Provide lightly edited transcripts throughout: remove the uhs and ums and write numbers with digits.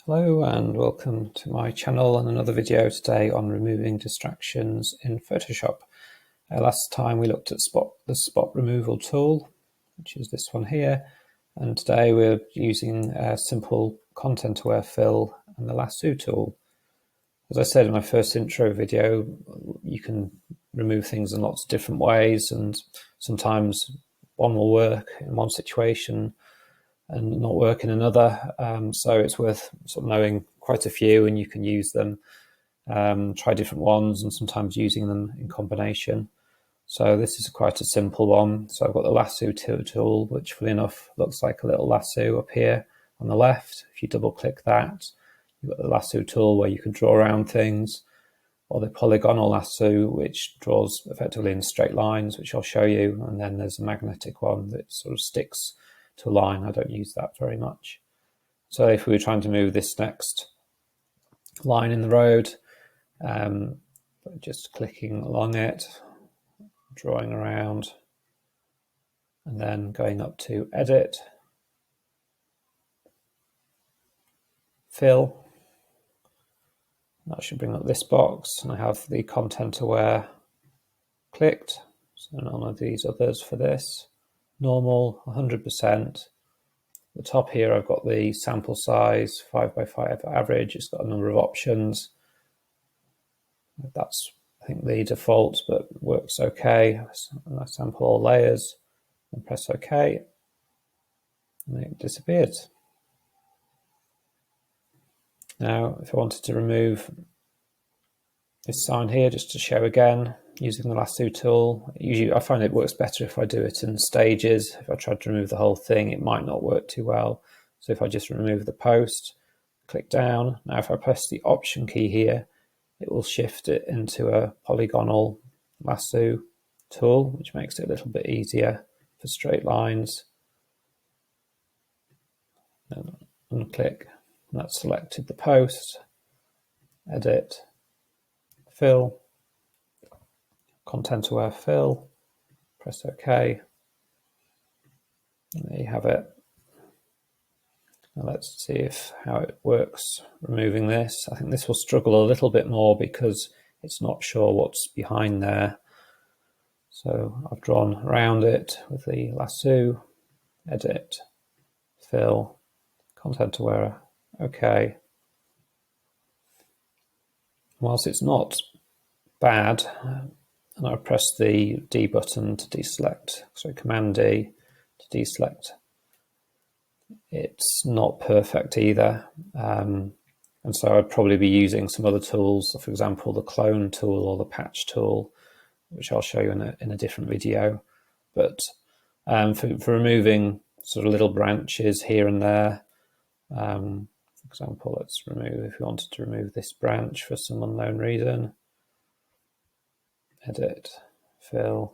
Hello and welcome to my channel and another video today on removing distractions in Photoshop. Last time we looked at the spot removal tool, which is this one here, and today we're using a simple content aware fill and the Lasso tool. As I said in my first intro video, you can remove things in lots of different ways, and sometimes one will work in one situation and not work in another. So it's worth sort of knowing quite a few, and you can use them, try different ones, and sometimes using them in combination. So this is quite a simple one. So I've got the Lasso tool, which funnily enough looks like a little lasso up here on the left. If you double click that, you've got the Lasso tool where you can draw around things, or the Polygonal Lasso, which draws effectively in straight lines, which I'll show you. And then there's a magnetic one that sort of sticks to a line. I don't use that very much. So if we were trying to move this next line in the road, just clicking along it, drawing around, and then going up to Edit, Fill. That should bring up this box, and I have the content aware clicked, so none of these others for this. Normal, 100%. The top here I've got the sample size, 5x5 average. It's got a number of options. That's, I think, the default, but works okay. And I sample all layers and press OK, and it disappeared. Now, if I wanted to remove this sign here, just to show again, using the Lasso tool, usually I find it works better if I do it in stages. If I tried to remove the whole thing, it might not work too well. So if I just remove the post, click down. Now if I press the Option key here, it will shift it into a Polygonal Lasso tool, which makes it a little bit easier for straight lines. And unclick, and that's selected the post. Edit, Fill, content aware fill, press OK, and there you have it. Now let's see how it works removing this. I think this will struggle a little bit more because it's not sure what's behind there. So I've drawn around it with the lasso, edit, fill, content aware, OK. Whilst it's not bad, and I press the D button to deselect, so Command D to deselect, it's not perfect either. And so I'd probably be using some other tools, for example, the clone tool or the patch tool, which I'll show you in a different video. But for removing sort of little branches here and there, for example, let's remove, if we wanted to remove this branch for some unknown reason, edit, fill.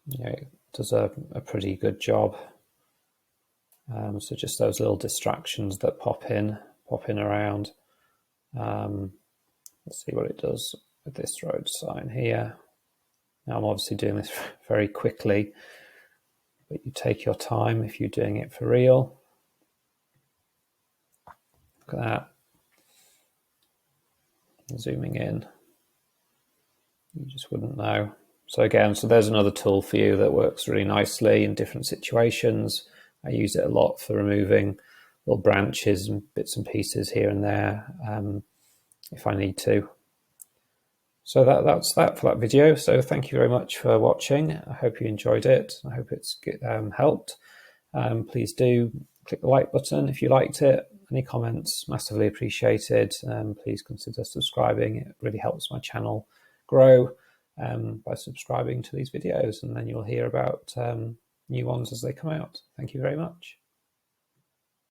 Yeah, it does a pretty good job. So just those little distractions that pop in around. Let's see what it does with this road sign here. Now I'm obviously doing this very quickly, but you take your time if you're doing it for real. Look at that. Zooming in, you just wouldn't know. So again, so there's another tool for you that works really nicely in different situations. I use it a lot for removing little branches and bits and pieces here and there if I need to. So that's that for that video. So thank you very much for watching. I hope you enjoyed it. I hope it's helped. Please do click the like button if you liked it. Any comments, massively appreciated. Please consider subscribing. It really helps my channel grow by subscribing to these videos, and then you'll hear about new ones as they come out. Thank you very much.